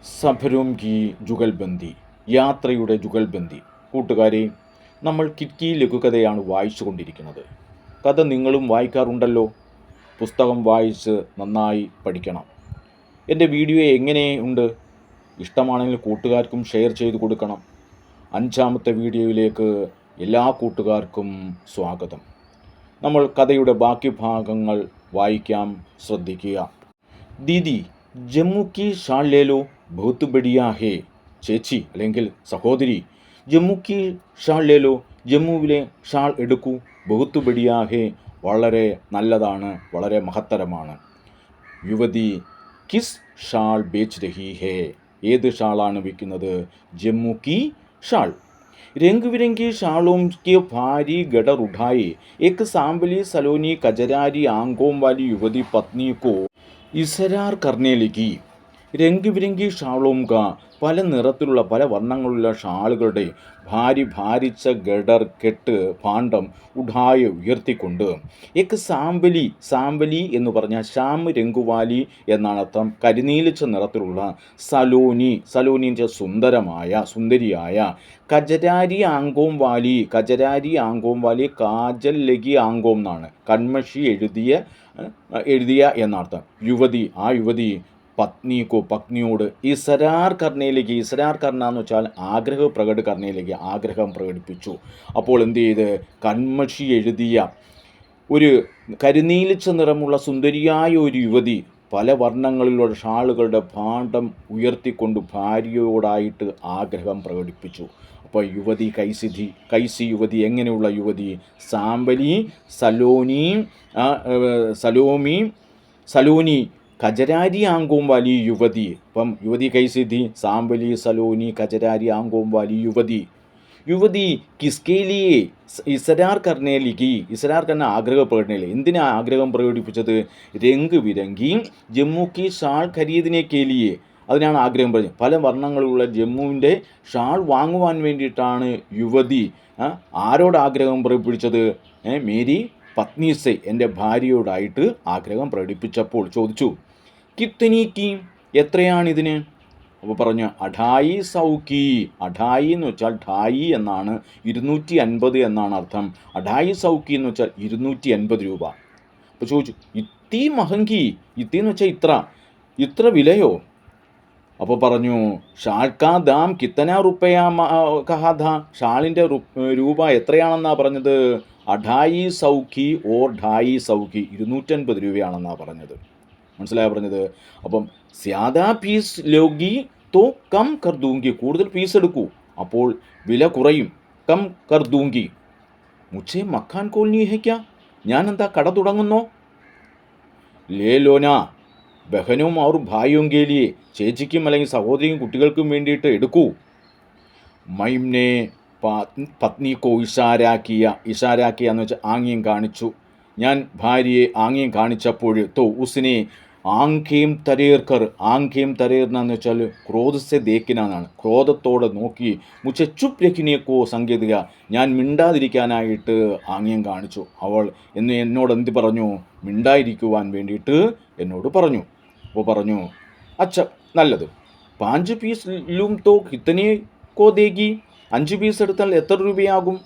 സഫരും കി ജുഗൽബന്ദി, യാത്രയുടെ ജുഗൽബന്ദി. കൂട്ടുകാരെ, നമ്മൾ കിറ്റ്കി ലഘുകഥയാണ് വായിച്ചു കൊണ്ടിരിക്കുന്നത്. കഥ നിങ്ങളും വായിക്കാറുണ്ടല്ലോ. പുസ്തകം വായിച്ച് നന്നായി പഠിക്കണം. എൻ്റെ വീഡിയോ എങ്ങനെയുണ്ട്? ഇഷ്ടമാണെങ്കിൽ കൂട്ടുകാർക്കും ഷെയർ ചെയ്ത് കൊടുക്കണം. 5ാമത്തെ വീഡിയോയിലേക്ക് എല്ലാ കൂട്ടുകാർക്കും സ്വാഗതം. നമ്മൾ കഥയുടെ ബാക്കി ഭാഗങ്ങൾ വായിക്കാൻ ശ്രദ്ധിക്കുക. ദീദി, ജമ്മു കി ഷാൾ ലേലോ, ബഹുത്ത് ബഡിയ ഹേ. ചേച്ചി അല്ലെങ്കിൽ സഹോദരി, ജമ്മു കി ഷാൾ ലേലോ, ജമ്മുവിലെ ഷാൾ എടുക്കൂ. ബഹുത്ത് ബഡിയ ഹേ, വളരെ നല്ലതാണ്, വളരെ മഹത്തരമാണ്. യുവതി, കിസ് ഷാൾ ബേച്ച് രഹി ഹേ. ഏത് ഷാളാണ് വിൽക്കുന്നത്? ജമ്മു കി ഷാൾ. रंग बिरंगी शालों के भारी गडर उठाए एक सांवली सलोनी कजरारी आंखों वाली युवती पत्नी को इसरार करने लगी. രംഗ് ബിരങ്കി ഷാളോം കാ, പല നിറത്തിലുള്ള പല വർണ്ണങ്ങളുള്ള ഷാളുകളുടെ ഭാരിച്ച ഗഡർ കെട്ട് ഭാണ്ഡം ഉഠായ ഉയർത്തിക്കൊണ്ട് എക്ക് സാമ്പലി എന്ന് പറഞ്ഞാൽ ശ്യാം രംഗുവാലി എന്നാണ് അർത്ഥം. കരിനീലിച്ച നിറത്തിലുള്ള സലോനിൻ്റെ സുന്ദരിയായ കജരാരി ആങ്കോം വാലി കാജൽ ലഗി ആങ്കോം എന്നാണ് കൺമഷി എഴുതിയ എന്നർത്ഥം. ആ യുവതി പത്നിയോട് ഇസരാർ കർണയിലേക്ക്, ഇസരാർ കർണ എന്ന് വെച്ചാൽ ആഗ്രഹം പ്രകടിപ്പിച്ചു. അപ്പോൾ എന്ത് ചെയ്ത്? കൺമഷി എഴുതിയ ഒരു കരിനീലിച്ച നിറമുള്ള സുന്ദരിയായ ഒരു യുവതി പല വർണ്ണങ്ങളിലുള്ള ഷാളുകളുടെ ഭാണ്ഡം ഉയർത്തിക്കൊണ്ട് ഭാര്യയോടായിട്ട് ആഗ്രഹം പ്രകടിപ്പിച്ചു. അപ്പോൾ യുവതി കൈസി യുവതി, എങ്ങനെയുള്ള യുവതി? സലോനി കജരാരി ആങ്കോം വാലി യുവതി. അപ്പം യുവതി കൈസിദ്ധി, സാമ്പലി സലോനി കജരാരി ആങ്കോം വാലി യുവതി കിസ്കേലിയെ ഇസരാർ കർണ ആഗ്രഹം പ്രകടനയില്ലേ. എന്തിനാ ആഗ്രഹം പ്രകടിപ്പിച്ചത്? രംഗ് വിരങ്കി ജമ്മു കി ഷാൾ ഖരീദിനെ കേലിയെ, അതിനാണ് ആഗ്രഹം പറഞ്ഞത്. പല വർണ്ണങ്ങളുള്ള ജമ്മുവിൻ്റെ ഷാൾ വാങ്ങുവാൻ വേണ്ടിയിട്ടാണ് യുവതി ആരോട് ആഗ്രഹം പ്രകടിപ്പിച്ചത്? മേരി പത്നീസെ, എൻ്റെ ഭാര്യയോടായിട്ട് ആഗ്രഹം പ്രകടിപ്പിച്ചപ്പോൾ ചോദിച്ചു, കിത്തനീക്കി, എത്രയാണിതിന്? അപ്പോൾ പറഞ്ഞു 250 എന്ന് വെച്ചാൽ ഢായി എന്നാണ്, 250 എന്നാണ് അർത്ഥം. 250 എന്ന് വെച്ചാൽ 250 രൂപ. അപ്പോൾ ചോദിച്ചു, ഇത്തി മഹങ്കി, ഇത്തി എന്ന് വെച്ചാൽ ഇത്ര വിലയോ? അപ്പോൾ പറഞ്ഞു, ഷാൾക്കാ ദാം കിത്തന റുപ്പയാ കഹാധ, ഷാളിൻ്റെ രൂപ എത്രയാണെന്നാണ് പറഞ്ഞത്? 250 ഓർ 250, 250 രൂപയാണെന്നാണ് പറഞ്ഞത്. മനസ്സിലായ പറഞ്ഞത്? അപ്പം സ്യാദാ പീസ് ലോഗി തോ കം കർ ദൂങ്കി, കൂടുതൽ പീസ് എടുക്കൂ, അപ്പോൾ വില കുറയും. കം കർ ദൂങ്കി. മുझे മക്കാൻ കോൾനി ഹേ ക്യാ, ഞാൻ എന്താ കട തുടങ്ങുന്നോ? ലേ ലോന ബഹനും അവർ ഭായിയും കേലിയെ, ചേച്ചിക്കും അല്ലെങ്കിൽ സഹോദരിക്കും കുട്ടികൾക്കും വേണ്ടിയിട്ട് എടുക്കൂ. മൈംനെ പത്നിക്കോ ഇഷാരാക്കിയ എന്ന് വെച്ചാൽ ആംഗ്യം കാണിച്ചു. ഞാൻ ഭാര്യയെ ആംഗ്യം കാണിച്ചപ്പോൾ തോ ഉസിനെ ആംഖേം തരേർന്ന് വെച്ചാൽ ക്രോധത്തെ ദേക്കിനാണ്, ക്രോധത്തോടെ നോക്കി. മുച്ച ചുപ് രഖിനെക്കോ സംഗീതിക, ഞാൻ മിണ്ടാതിരിക്കാനായിട്ട് ആംഗ്യം കാണിച്ചു. അവൾ എന്നോട് എന്ത് പറഞ്ഞു? മിണ്ടായിരിക്കുവാൻ വേണ്ടിയിട്ട് എന്നോട് പറഞ്ഞു. അപ്പോൾ പറഞ്ഞു, അച്ഛ നല്ലത്, 5 പീസ് ലൂം തോ കിത്തനെ കോ ദേഗി, 5 പീസ് എടുത്താൽ എത്ര രൂപയാകും?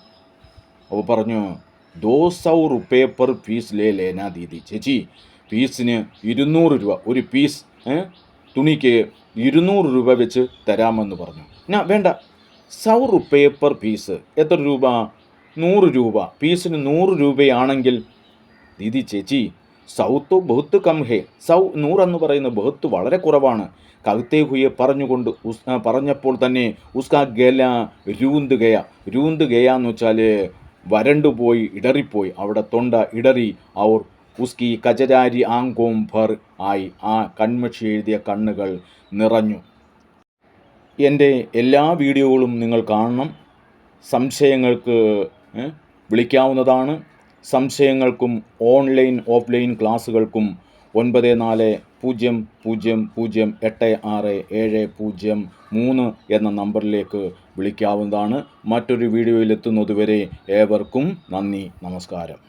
അപ്പോൾ പറഞ്ഞു, 200 റുപ്പേ പെർ പീസ് ലേനാ ദീദി. ചേച്ചി, പീസിന് 200 രൂപ, ഒരു പീസ് തുണിക്ക് 200 രൂപ വെച്ച് തരാമെന്ന് പറഞ്ഞു. വേണ്ട, 100 റുപ്പേ പെർ പീസ്, എത്ര രൂപ? 100 രൂപ. പീസിന് 100 രൂപയാണെങ്കിൽ ദീദി ചേച്ചി, 100 തോ ബഹുത്ത് കം ഹേ. 100 എന്ന് പറയുന്നത് ബഹുത്ത് വളരെ കുറവാണ്. കവിത്തെ ഹുയെ പറഞ്ഞപ്പോൾ തന്നെ ഉസ്കാ ഗല രൂന്ത് ഗയ എന്ന് വെച്ചാൽ വരണ്ടുപോയി, ഇടറിപ്പോയി, അവിടെ തൊണ്ട ഇടറി. അവർ ഉസ്കി കജരാരി ആങ്കോം ഭർ ആയി, ആ കൺമഷി എഴുതിയ കണ്ണുകൾ നിറഞ്ഞു. എൻ്റെ എല്ലാ വീഡിയോകളും നിങ്ങൾ കാണണം. സംശയങ്ങൾക്ക് വിളിക്കാവുന്നതാണ്. സംശയങ്ങൾക്കും ഓൺലൈൻ ഓഫ്ലൈൻ ക്ലാസ്സുകൾക്കും 9400086703 എന്ന നമ്പറിലേക്ക് വിളിക്കാവുന്നതാണ്. മറ്റൊരു വീഡിയോയിലെത്തുന്നതുവരെ ഏവർക്കും നന്ദി, നമസ്കാരം.